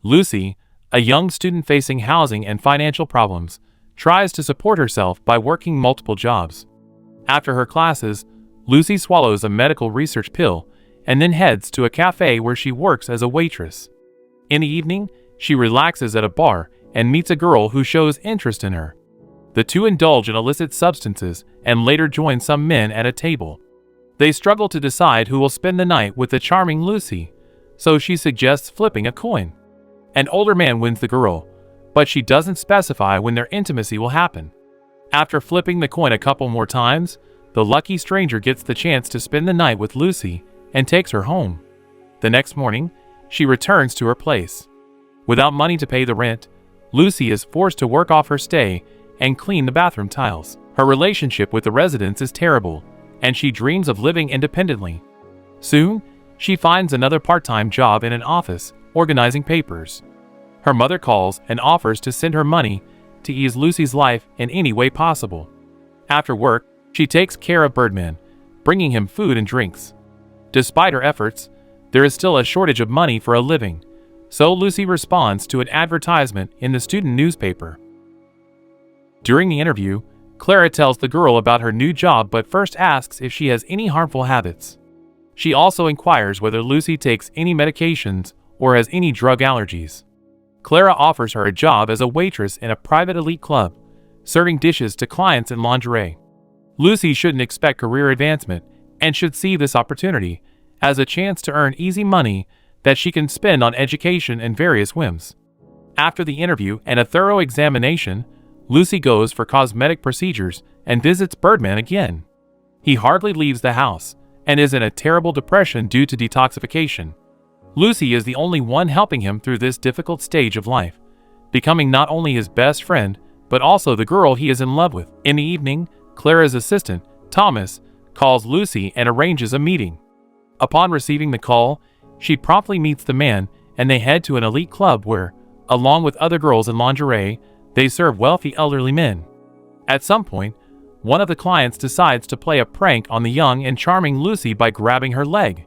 Lucy, a young student facing housing and financial problems, tries to support herself by working multiple jobs. After her classes, Lucy swallows a medical research pill and then heads to a cafe where she works as a waitress. In the evening, she relaxes at a bar and meets a girl who shows interest in her. The two indulge in illicit substances and later join some men at a table. They struggle to decide who will spend the night with the charming Lucy, so she suggests flipping a coin. An older man wins the girl, but she doesn't specify when their intimacy will happen. After flipping the coin a couple more times, the lucky stranger gets the chance to spend the night with Lucy and takes her home. The next morning, she returns to her place. Without money to pay the rent, Lucy is forced to work off her stay and clean the bathroom tiles. Her relationship with the residents is terrible, and she dreams of living independently. Soon, she finds another part-time job in an office, organizing papers. Her mother calls and offers to send her money to ease Lucy's life in any way possible. After work, she takes care of Birdman, bringing him food and drinks. Despite her efforts, there is still a shortage of money for a living, so Lucy responds to an advertisement in the student newspaper. During the interview, Clara tells the girl about her new job but first asks if she has any harmful habits. She also inquires whether Lucy takes any medications or has any drug allergies. Clara offers her a job as a waitress in a private elite club, serving dishes to clients in lingerie. Lucy shouldn't expect career advancement and should see this opportunity as a chance to earn easy money that she can spend on education and various whims. After the interview and a thorough examination, Lucy goes for cosmetic procedures and visits Birdman again. He hardly leaves the house and is in a terrible depression due to detoxification. Lucy is the only one helping him through this difficult stage of life, becoming not only his best friend, but also the girl he is in love with. In the evening, Clara's assistant, Thomas, calls Lucy and arranges a meeting. Upon receiving the call, she promptly meets the man and they head to an elite club where, along with other girls in lingerie, they serve wealthy elderly men. At some point, one of the clients decides to play a prank on the young and charming Lucy by grabbing her leg.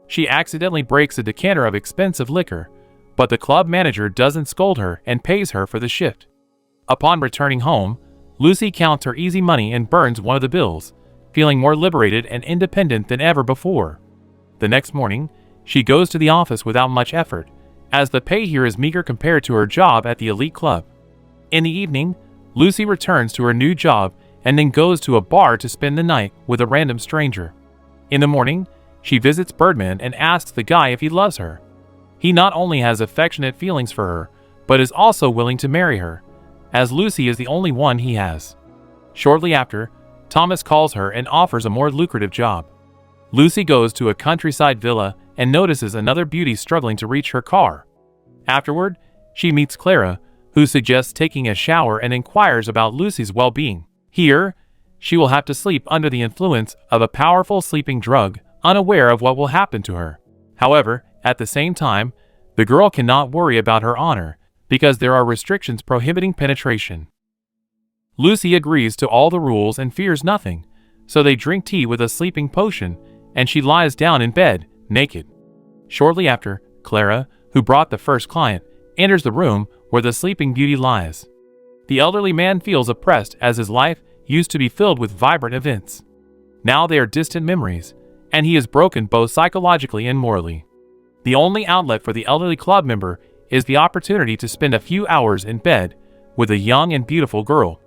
She accidentally breaks a decanter of expensive liquor, but the club manager doesn't scold her and pays her for the shift. Upon returning home, Lucy counts her easy money and burns one of the bills, feeling more liberated and independent than ever before. The next morning, she goes to the office without much effort, as the pay here is meager compared to her job at the elite club. In the evening, Lucy returns to her new job and then goes to a bar to spend the night with a random stranger. In the morning, she visits Birdman and asks the guy if he loves her. He not only has affectionate feelings for her, but is also willing to marry her, as Lucy is the only one he has. Shortly after, Thomas calls her and offers a more lucrative job. Lucy goes to a countryside villa and notices another beauty struggling to reach her car. Afterward, she meets Clara, who suggests taking a shower and inquires about Lucy's well-being. Here, she will have to sleep under the influence of a powerful sleeping drug, unaware of what will happen to her. However, at the same time, the girl cannot worry about her honor because there are restrictions prohibiting penetration. Lucy agrees to all the rules and fears nothing, so they drink tea with a sleeping potion and she lies down in bed, naked. Shortly after, Clara, who brought the first client, enters the room where the sleeping beauty lies. The elderly man feels oppressed as his life used to be filled with vibrant events. Now they are distant memories, and he is broken both psychologically and morally. The only outlet for the elderly club member is the opportunity to spend a few hours in bed with a young and beautiful girl.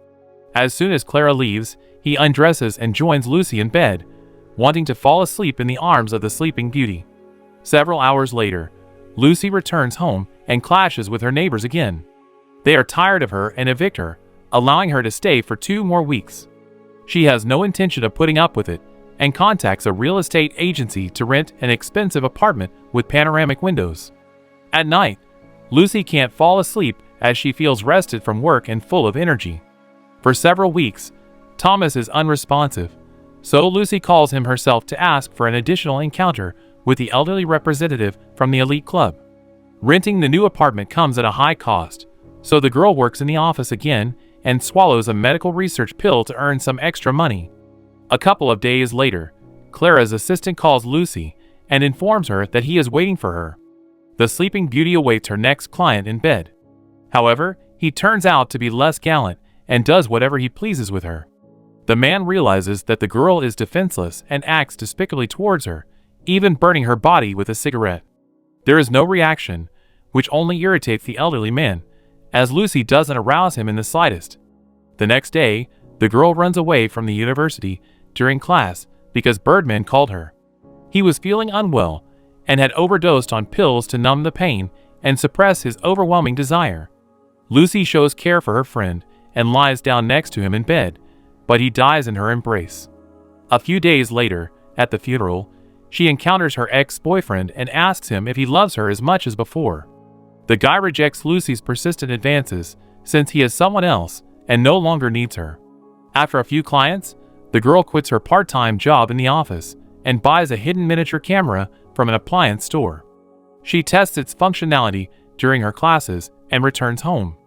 As soon as Clara leaves, he undresses and joins Lucy in bed, wanting to fall asleep in the arms of the sleeping beauty. Several hours later, Lucy returns home and clashes with her neighbors again. They are tired of her and evict her, allowing her to stay for 2 more weeks. She has no intention of putting up with it and contacts a real estate agency to rent an expensive apartment with panoramic windows. At night, Lucy can't fall asleep as she feels rested from work and full of energy. For several weeks, Thomas is unresponsive, so Lucy calls him herself to ask for an additional encounter with the elderly representative from the elite club. Renting the new apartment comes at a high cost, so the girl works in the office again and swallows a medical research pill to earn some extra money. A couple of days later, Clara's assistant calls Lucy and informs her that he is waiting for her. The Sleeping Beauty awaits her next client in bed. However, he turns out to be less gallant and does whatever he pleases with her. The man realizes that the girl is defenseless and acts despicably towards her, even burning her body with a cigarette. There is no reaction, which only irritates the elderly man, as Lucy doesn't arouse him in the slightest. The next day, the girl runs away from the university during class because Birdman called her. He was feeling unwell and had overdosed on pills to numb the pain and suppress his overwhelming desire. Lucy shows care for her friend and lies down next to him in bed, but he dies in her embrace. A few days later, at the funeral, she encounters her ex-boyfriend and asks him if he loves her as much as before. The guy rejects Lucy's persistent advances since he is someone else and no longer needs her. After a few clients, the girl quits her part-time job in the office and buys a hidden miniature camera from an appliance store. She tests its functionality during her classes and returns home.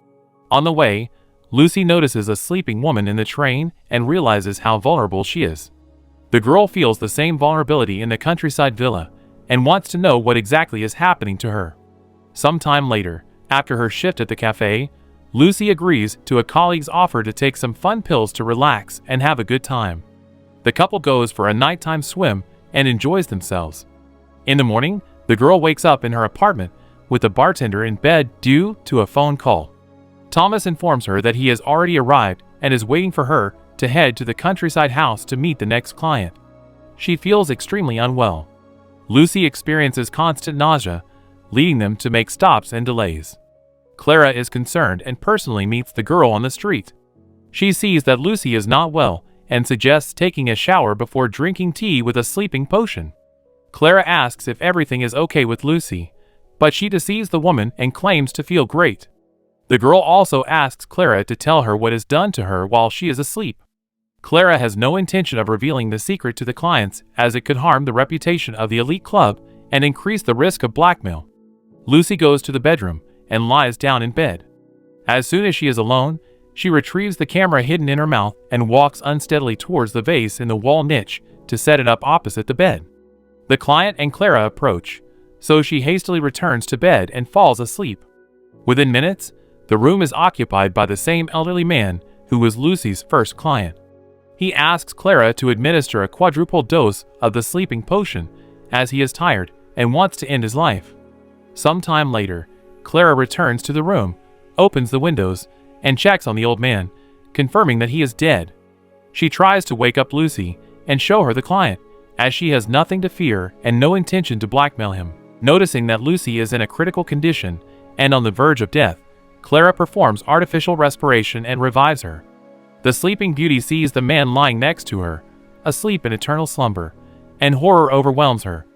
On the way, Lucy notices a sleeping woman in the train and realizes how vulnerable she is. The girl feels the same vulnerability in the countryside villa and wants to know what exactly is happening to her. Sometime later, after her shift at the cafe, Lucy agrees to a colleague's offer to take some fun pills to relax and have a good time. The couple goes for a nighttime swim and enjoys themselves. In the morning, the girl wakes up in her apartment with the bartender in bed due to a phone call. Thomas informs her that he has already arrived and is waiting for her to head to the countryside house to meet the next client. She feels extremely unwell. Lucy experiences constant nausea, leading them to make stops and delays. Clara is concerned and personally meets the girl on the street. She sees that Lucy is not well and suggests taking a shower before drinking tea with a sleeping potion. Clara asks if everything is okay with Lucy, but she deceives the woman and claims to feel great. The girl also asks Clara to tell her what is done to her while she is asleep. Clara has no intention of revealing the secret to the clients as it could harm the reputation of the elite club and increase the risk of blackmail. Lucy goes to the bedroom and lies down in bed. As soon as she is alone, she retrieves the camera hidden in her mouth and walks unsteadily towards the vase in the wall niche to set it up opposite the bed. The client and Clara approach, so she hastily returns to bed and falls asleep. Within minutes, the room is occupied by the same elderly man who was Lucy's first client. He asks Clara to administer a quadruple dose of the sleeping potion as he is tired and wants to end his life. Sometime later, Clara returns to the room, opens the windows, and checks on the old man, confirming that he is dead. She tries to wake up Lucy and show her the client, as she has nothing to fear and no intention to blackmail him. Noticing that Lucy is in a critical condition and on the verge of death, Clara performs artificial respiration and revives her. The Sleeping Beauty sees the man lying next to her, asleep in eternal slumber, and horror overwhelms her.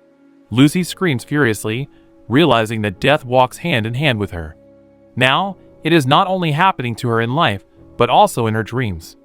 Lucy screams furiously, realizing that death walks hand in hand with her. Now, it is not only happening to her in life, but also in her dreams.